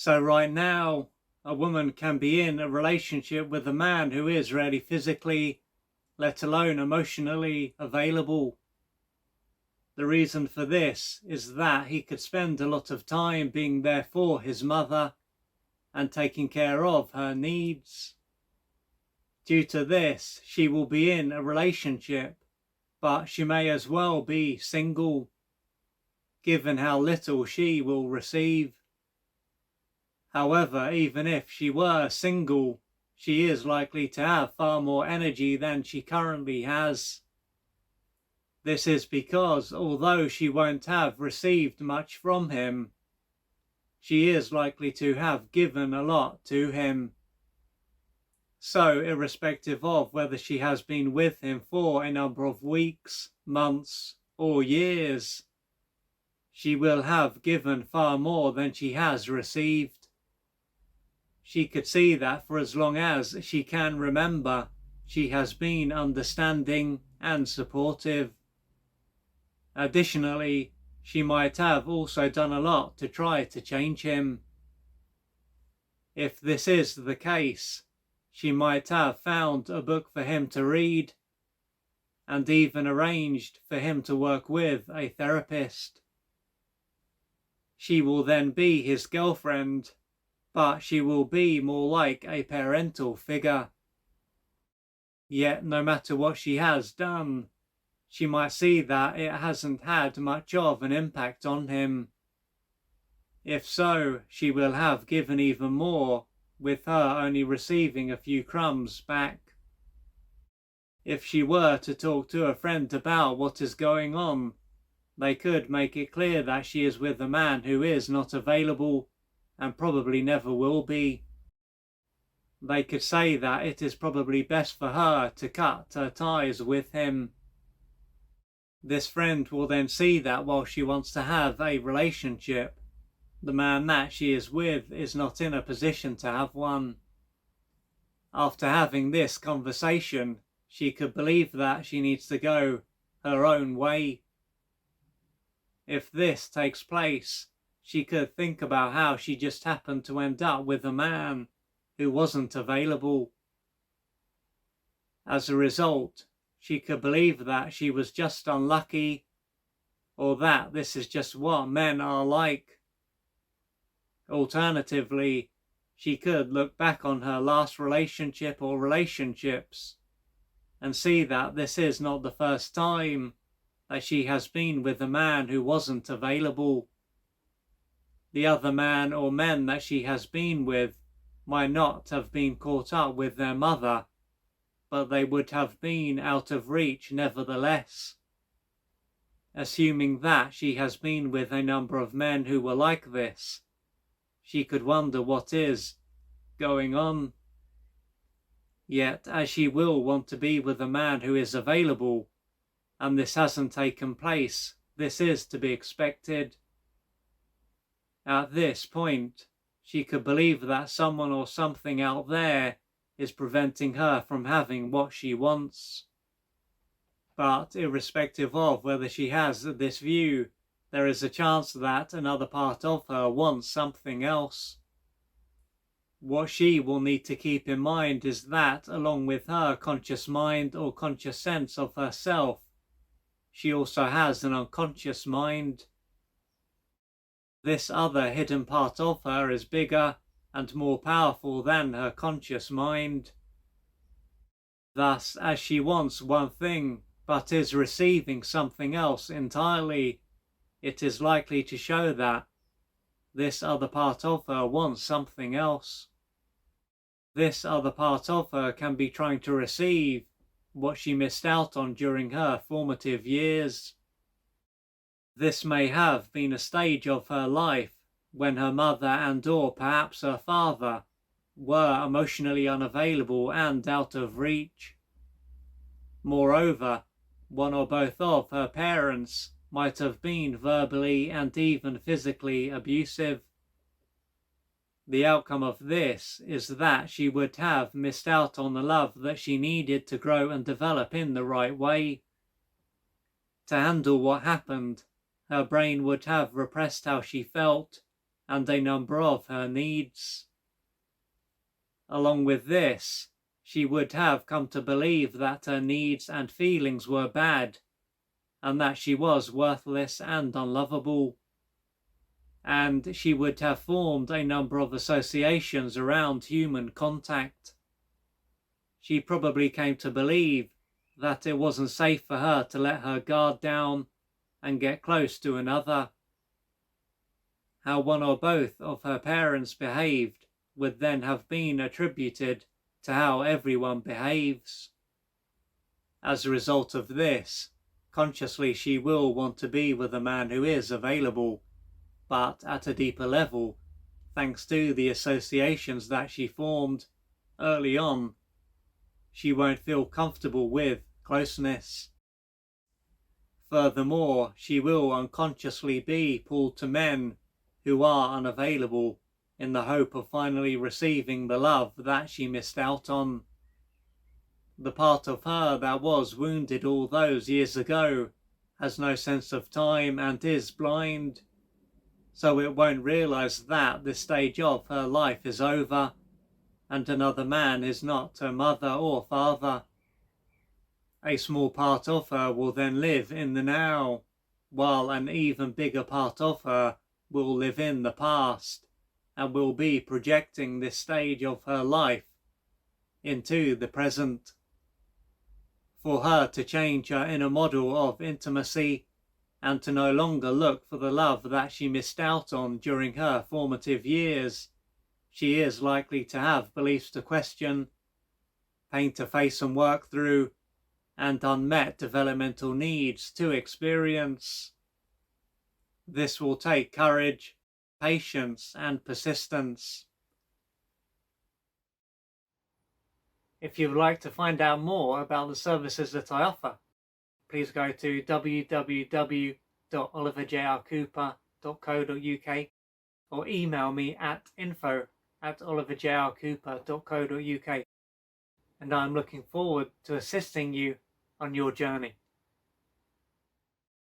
So right now, a woman can be in a relationship with a man who is rarely physically, let alone emotionally, available. The reason for this is that he could spend a lot of time being there for his mother and taking care of her needs. Due to this, she will be in a relationship, but she may as well be single, given how little she will receive. However, even if she were single, she is likely to have far more energy than she currently has. This is because although she won't have received much from him, she is likely to have given a lot to him. So, irrespective of whether she has been with him for a number of weeks, months, or years, she will have given far more than she has received. She could see that for as long as she can remember, she has been understanding and supportive. Additionally, she might have also done a lot to try to change him. If this is the case, she might have found a book for him to read and even arranged for him to work with a therapist. She will then be his girlfriend, but she will be more like a parental figure. Yet no matter what she has done, she might see that it hasn't had much of an impact on him. If so, she will have given even more, with her only receiving a few crumbs back. If she were to talk to a friend about what is going on, they could make it clear that she is with a man who is not available and probably never will be. They could say that it is probably best for her to cut her ties with him. This friend will then see that while she wants to have a relationship, the man that she is with is not in a position to have one. After having this conversation, she could believe that she needs to go her own way. If this takes place, she could think about how she just happened to end up with a man who wasn't available. As a result, she could believe that she was just unlucky, or that this is just what men are like. Alternatively, she could look back on her last relationship or relationships and see that this is not the first time that she has been with a man who wasn't available. The other man or men that she has been with might not have been caught up with their mother, but they would have been out of reach nevertheless. Assuming that she has been with a number of men who were like this, she could wonder what is going on. Yet, as she will want to be with a man who is available, and this hasn't taken place, this is to be expected. At this point, she could believe that someone or something out there is preventing her from having what she wants. But irrespective of whether she has this view, there is a chance that another part of her wants something else. What she will need to keep in mind is that, along with her conscious mind or conscious sense of herself, she also has an unconscious mind. This other hidden part of her is bigger and more powerful than her conscious mind. Thus, as she wants one thing but is receiving something else entirely, it is likely to show that this other part of her wants something else. This other part of her can be trying to receive what she missed out on during her formative years. This may have been a stage of her life when her mother and or perhaps her father were emotionally unavailable and out of reach. Moreover, one or both of her parents might have been verbally and even physically abusive. The outcome of this is that she would have missed out on the love that she needed to grow and develop in the right way. To handle what happened, her brain would have repressed how she felt and a number of her needs. Along with this, she would have come to believe that her needs and feelings were bad, and that she was worthless and unlovable. And she would have formed a number of associations around human contact. She probably came to believe that it wasn't safe for her to let her guard down and get close to another. How one or both of her parents behaved would then have been attributed to how everyone behaves. As a result of this, consciously she will want to be with a man who is available, but at a deeper level, thanks to the associations that she formed early on, she won't feel comfortable with closeness. Furthermore, she will unconsciously be pulled to men who are unavailable in the hope of finally receiving the love that she missed out on. The part of her that was wounded all those years ago has no sense of time and is blind, so it won't realize that this stage of her life is over and another man is not her mother or father. A small part of her will then live in the now, while an even bigger part of her will live in the past and will be projecting this stage of her life into the present. For her to change her inner model of intimacy and to no longer look for the love that she missed out on during her formative years, she is likely to have beliefs to question, pain to face and work through, and unmet developmental needs to experience. This will take courage, patience, and persistence. If you would like to find out more about the services that I offer, please go to www.oliverjrcooper.co.uk or email me at info@oliverjrcooper.co.uk, and I'm looking forward to assisting you on your journey.